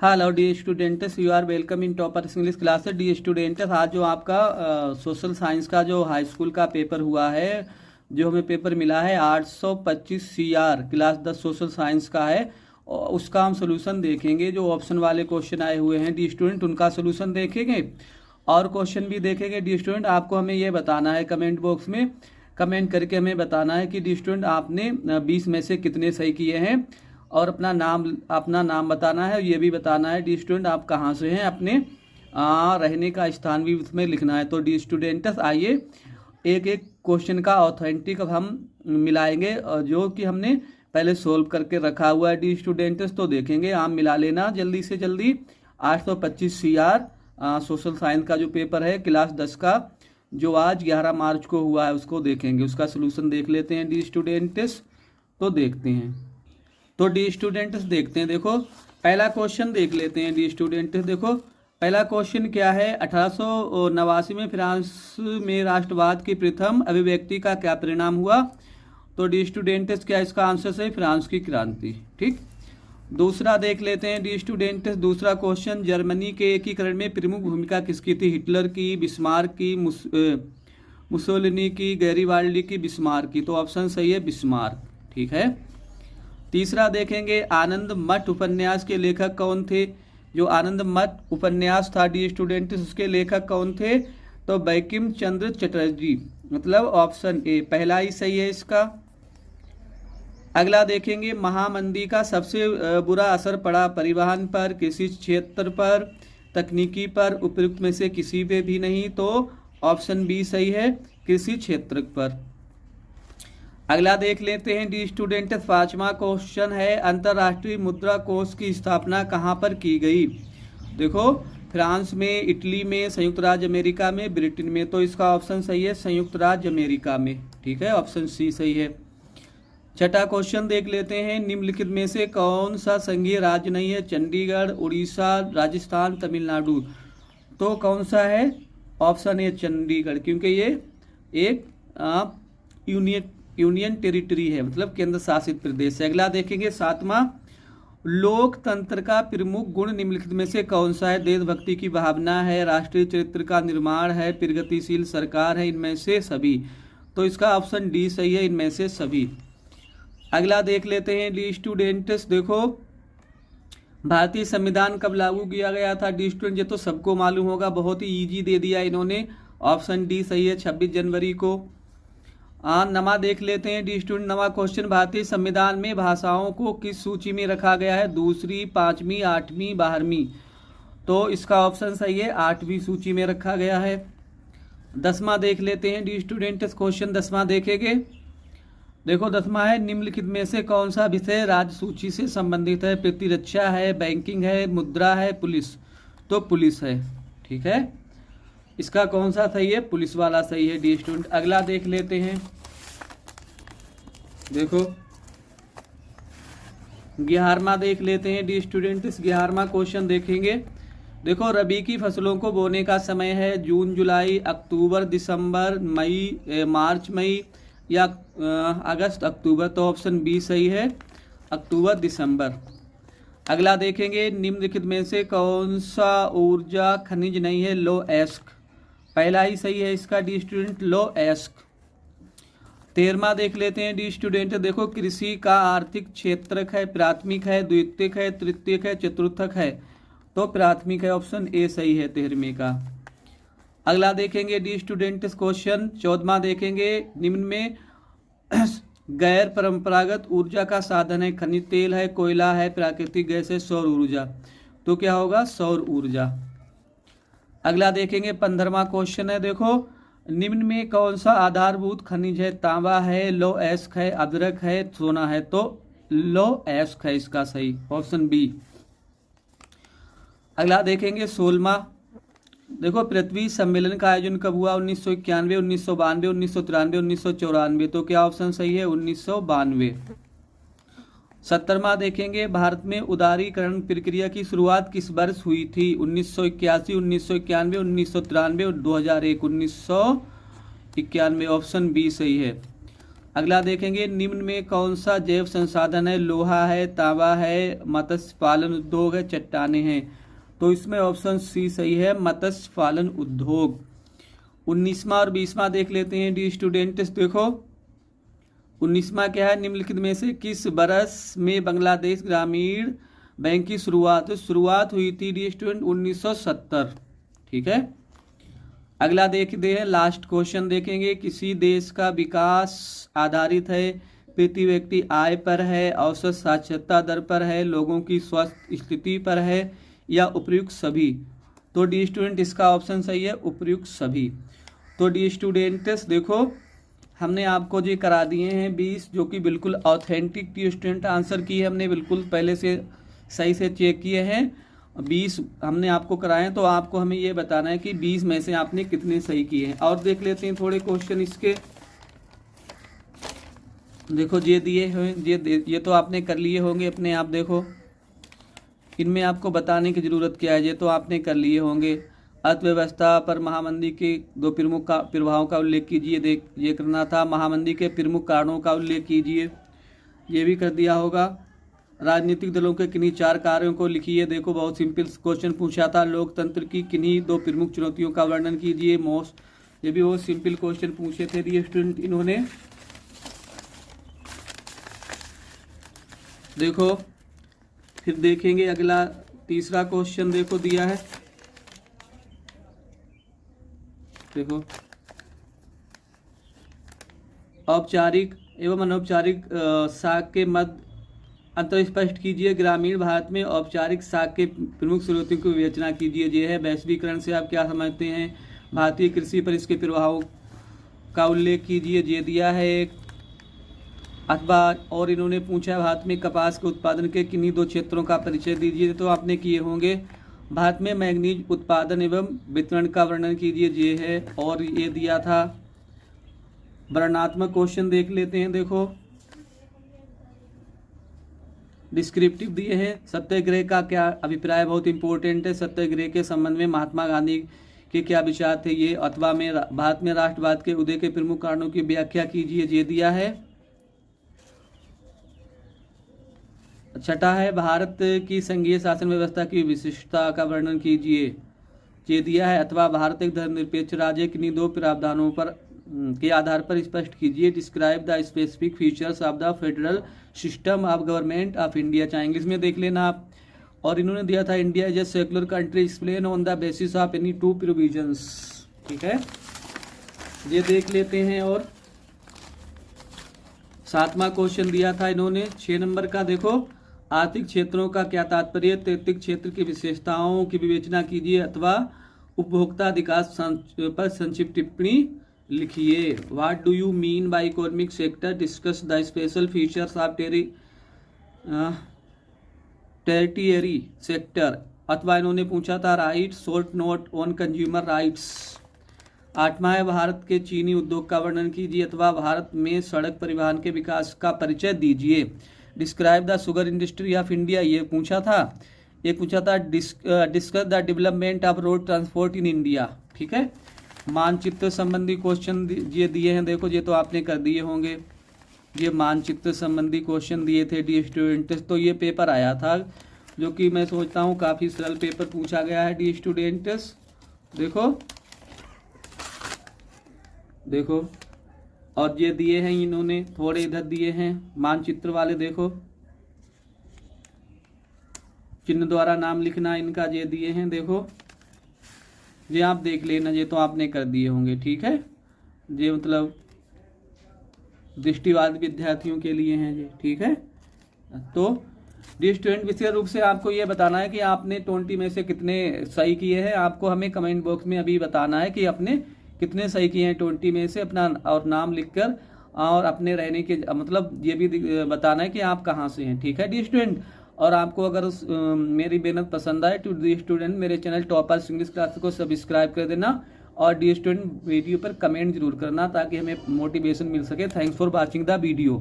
Hello dear students, you are welcome in toppers English classes. Dear students, आज जो आपका social science का जो हाई स्कूल का पेपर हुआ है, जो हमें पेपर मिला है 825 CR क्लास 10 सोशल साइंस का है, और उसका हम सोल्यूशन देखेंगे। जो ऑप्शन वाले क्वेश्चन आए हुए हैं डी स्टूडेंट, उनका सोल्यूशन देखेंगे और क्वेश्चन भी देखेंगे। डी स्टूडेंट, आपको हमें ये बताना है, कमेंट बॉक्स में कमेंट करके हमें बताना है कि डी स्टूडेंट आपने 20 में से कितने सही किए हैं, और अपना नाम बताना है। ये भी बताना है डी स्टूडेंट आप कहाँ से हैं, अपने रहने का स्थान भी उसमें लिखना है। तो डी स्टूडेंट्स, आइए एक एक क्वेश्चन का ऑथेंटिक अब हम मिलाएंगे, जो कि हमने पहले सोल्व करके रखा हुआ है डी स्टूडेंट्स। तो देखेंगे, आप मिला लेना जल्दी से जल्दी। 825 CR सोशल साइंस का जो पेपर है क्लास 10 का, जो आज 11 मार्च को हुआ है, उसको देखेंगे। उसका सोल्यूशन देख लेते हैं डी स्टूडेंट्स। तो देखते हैं, तो डी स्टूडेंट्स देखते हैं। देखो पहला क्वेश्चन देख लेते हैं डी स्टूडेंट्स। देखो पहला क्वेश्चन क्या है, 1889 में फ्रांस में राष्ट्रवाद की प्रथम अभिव्यक्ति का क्या परिणाम हुआ। तो डी स्टूडेंट्स, क्या इसका आंसर सही, फ्रांस की क्रांति। ठीक। दूसरा देख लेते हैं डी स्टूडेंट्स। दूसरा क्वेश्चन, जर्मनी के एकीकरण में प्रमुख भूमिका किसकी थी। हिटलर की, बिस्मार्क की, मुसोलिनी की, गैरीवाल्डी की, बिस्मार्क की। तो ऑप्शन सही है बिस्मार्क। ठीक है। तीसरा देखेंगे, आनंद मठ उपन्यास के लेखक कौन थे। जो आनंद मठ उपन्यास था डी स्टूडेंट्स, उसके लेखक कौन थे। तो बंकिम चंद्र चटर्जी, मतलब ऑप्शन ए पहला ही सही है इसका। अगला देखेंगे, महामंदी का सबसे बुरा असर पड़ा परिवहन पर, कृषि क्षेत्र पर, तकनीकी पर, उपयुक्त में से किसी पे भी नहीं। तो ऑप्शन बी सही है, कृषि क्षेत्र पर। अगला देख लेते हैं डी स्टूडेंट्स। पांचवा क्वेश्चन है, अंतर्राष्ट्रीय मुद्रा कोष की स्थापना कहाँ पर की गई। देखो, फ्रांस में, इटली में, संयुक्त राज्य अमेरिका में, ब्रिटेन में। तो इसका ऑप्शन सही है संयुक्त राज्य अमेरिका में। ठीक है, ऑप्शन सी सही है। छठा क्वेश्चन देख लेते हैं, निम्नलिखित में से कौन सा संघीय राज्य नहीं है। चंडीगढ़, उड़ीसा, राजस्थान, तमिलनाडु। तो कौन सा है, ऑप्शन ए चंडीगढ़, क्योंकि ये एक यूनियन टेरिटरी है, मतलब केंद्र शासित प्रदेश है। अगला देखेंगे, सातवां, लोकतंत्र का प्रमुख गुण निम्नलिखित में से कौन सा है। देशभक्ति की भावना है, राष्ट्रीय चरित्र का निर्माण है, प्रगतिशील सरकार है, इनमें से सभी। तो इसका ऑप्शन डी सही है, इनमें से सभी। अगला देख लेते हैं डी स्टूडेंट्स। देखो, भारतीय संविधान कब लागू किया गया था डी स्टूडेंट, ये तो सबको मालूम होगा, बहुत ही इजी दे दिया इन्होंने। ऑप्शन डी सही है, 26 जनवरी को। नमा देख लेते हैं डी स्टूडेंट। नवा क्वेश्चन, भारतीय संविधान में भाषाओं को किस सूची में रखा गया है। दूसरी, 5वीं, 8वीं, 12वीं। तो इसका ऑप्शन सही है, 8वीं सूची में रखा गया है। 10वां देख लेते हैं डी स्टूडेंट्स। क्वेश्चन 10वां देखेंगे। देखो 10वां है, निम्नलिखित में से कौन सा विषय राज्य सूची से संबंधित है। प्रतिरक्षा है, बैंकिंग है, मुद्रा है, पुलिस। तो पुलिस है। ठीक है, इसका कौन सा सही है, पुलिस वाला सही है डी स्टूडेंट। अगला देख लेते हैं। देखो 11वां देख लेते हैं डी स्टूडेंट। इस 11वां क्वेश्चन देखेंगे। देखो, रबी की फसलों को बोने का समय है जून, जुलाई, अक्टूबर, दिसंबर, मई, मार्च, मई, या अगस्त, अक्टूबर। तो ऑप्शन बी सही है, अक्टूबर, दिसंबर। अगला देखेंगे, निम्नलिखित में से कौन सा ऊर्जा खनिज नहीं है। लो एस्क, पहला ही सही है इसका डी स्टूडेंट, लो एस्क। 13वां देख लेते हैं डी स्टूडेंट। देखो, कृषि का आर्थिक क्षेत्रक है, प्राथमिक है, द्वितीयक है, तृतीयक है, चतुर्थक है। तो प्राथमिक है, ऑप्शन ए सही है 13वें का। अगला देखेंगे डी स्टूडेंट क्वेश्चन 14वां देखेंगे। निम्न में गैर परंपरागत ऊर्जा का साधन है। खनिज तेल है, कोयला है, प्राकृतिक गैस है, सौर ऊर्जा। तो क्या होगा, सौर ऊर्जा। अगला देखेंगे 15वां क्वेश्चन है। देखो, निम्न में कौन सा आधारभूत खनिज है। तांबा है, लो एस्क है, अदरक है, सोना है। तो लो एस्क है इसका सही, ऑप्शन बी। अगला देखेंगे 16वां। देखो, पृथ्वी सम्मेलन का आयोजन कब हुआ। 1991, 1992, 1993, 1994। तो क्या ऑप्शन सही है, 1992। 17वां देखेंगे, भारत में उदारीकरण प्रक्रिया की शुरुआत किस वर्ष हुई थी। 1981, 1991, 1993 और 2001। 1991, ऑप्शन बी सही है। अगला देखेंगे, निम्न में कौन सा जैव संसाधन है? लोहा है, तांबा है, मत्स्य पालन उद्योग है, चट्टाने हैं। तो इसमें ऑप्शन सी सही है, मत्स्य पालन उद्योग। 19वां और 20वां देख लेते हैं डी स्टूडेंट्स। देखो 19वां क्या है? निम्नलिखित में से किस बरस में बांग्लादेश ग्रामीण बैंक की शुरुआत हुई थी डी स्टूडेंट? 1970। ठीक है। अगला देखते हैं, लास्ट क्वेश्चन देखेंगे, किसी देश का विकास आधारित है प्रति व्यक्ति आय पर है, औसत साक्षरता दर पर है, लोगों की स्वास्थ्य स्थिति पर है, या उपयुक्त सभी? तो डी स्टूडेंट इसका ऑप्शन सही है, उपयुक्त सभी। तो डी स्टूडेंट्स देखो हमने आपको जो करा दिए हैं 20 जो कि बिल्कुल ऑथेंटिक डी स्टूडेंट आंसर किए हमने, बिल्कुल पहले से सही से चेक किए हैं। 20 हमने आपको कराए हैं, तो आपको हमें ये बताना है कि 20 में से आपने कितने सही किए हैं। और देख लेते हैं थोड़े क्वेश्चन इसके। देखो ये दिए हैं, ये तो आपने कर लिए होंगे अपने आप। देखो इनमें आपको बताने की ज़रूरत क्या है, ये तो आपने कर लिए होंगे। अर्थव्यवस्था पर महामंदी के 2 प्रमुख प्रभावों का उल्लेख कीजिए, ये करना था। महामंदी के प्रमुख कारणों का उल्लेख कीजिए, ये भी कर दिया होगा। राजनीतिक दलों के किन्हीं 4 कार्यों को लिखिए। देखो बहुत सिंपल क्वेश्चन पूछा था। लोकतंत्र की किन्हीं 2 प्रमुख चुनौतियों का वर्णन कीजिए। ये भी बहुत सिंपल क्वेश्चन पूछे थे ये स्टूडेंट इन्होंने। देखो फिर देखेंगे अगला तीसरा क्वेश्चन देखो दिया है। देखो औपचारिक एवं अनौपचारिक साख के मध्य अंतर स्पष्ट कीजिए। ग्रामीण भारत में औपचारिक साख के प्रमुख स्रोतों की विवेचना कीजिए। ये है वैश्वीकरण से आप क्या समझते हैं? भारतीय कृषि पर इसके प्रभाव का उल्लेख कीजिए, ये दिया है एक। अथवा और इन्होंने पूछा भारत में कपास के उत्पादन के किन्हीं 2 क्षेत्रों का परिचय दीजिए, तो आपने किए होंगे। भारत में मैग्नीज उत्पादन एवं वितरण का वर्णन कीजिए, ये है। और ये दिया था। वर्णनात्मक क्वेश्चन देख लेते हैं। देखो डिस्क्रिप्टिव दिए हैं। सत्याग्रह का क्या अभिप्राय? बहुत इंपॉर्टेंट है। सत्याग्रह के संबंध में महात्मा गांधी के क्या विचार थे? ये। अथवा में भारत में राष्ट्रवाद के उदय के प्रमुख कारणों की व्याख्या कीजिए, ये दिया है। छठा है भारत की संघीय शासन व्यवस्था की विशिष्टता का वर्णन कीजिए, ये दिया है। अथवा भारत एक धर्मनिरपेक्ष राज्य किन्हीं 2 प्रावधानों पर के आधार पर स्पष्ट कीजिए। Describe the specific features of the federal system of government of India, चाहे इंग्लिश में देख लेना आप। और इन्होंने दिया था India is a secular country, explain on the basis of any 2 provisions. ठीक है, ये देख लेते हैं। और 7वां क्वेश्चन दिया था इन्होंने 6 नंबर का। देखो आर्थिक क्षेत्रों का क्या तात्पर्य? तैतिक क्षेत्र की विशेषताओं की विवेचना कीजिए, अथवा उपभोक्ता अधिकार पर संक्षिप्त टिप्पणी लिखिए। What do you mean by economic sector? Discuss the special features of territory sector. अथवा इन्होंने पूछा था write short note on consumer rights. 8वां है भारत के चीनी उद्योग का वर्णन कीजिए, अथवा भारत में सड़क परिवहन के विकास का परिचय दीजिए। Describe the sugar industry of India, ये पूछा था। ये पूछा था discuss the development of road transport in India. ठीक है, मानचित्र संबंधी क्वेश्चन ये दिए हैं। देखो ये तो आपने कर दिए होंगे। ये मानचित्र संबंधी क्वेश्चन दिए थे डी स्टूडेंट्स। तो ये पेपर आया था जो कि मैं सोचता हूँ काफ़ी सरल पेपर पूछा गया है डी स्टूडेंट्स। देखो और ये दिए हैं इन्होंने, थोड़े इधर दिए हैं मानचित्र वाले। देखो चिन्ह द्वारा नाम लिखना इनका, ये दिए हैं। देखो ये आप देख लेना, ये तो आपने कर दिए होंगे। ठीक है, ये मतलब दृष्टिवाद विद्यार्थियों के लिए हैं ये। ठीक है, तो डी स्टूडेंट विशेष रूप से आपको ये बताना है कि आपने 20 में से कितने सही किए हैं। आपको हमें कमेंट बॉक्स में अभी बताना है कि आपने कितने सही किए हैं 20 में से, अपना और नाम लिखकर, और अपने रहने के मतलब ये भी बताना है कि आप कहाँ से हैं। ठीक है डी स्टूडेंट, और आपको अगर मेरी मेहनत पसंद आए तो डी स्टूडेंट मेरे चैनल टॉपर्स इंग्लिश क्लास को सब्सक्राइब कर देना, और डी स्टूडेंट वीडियो पर कमेंट जरूर करना ताकि हमें मोटिवेशन मिल सके। Thanks for watching the video.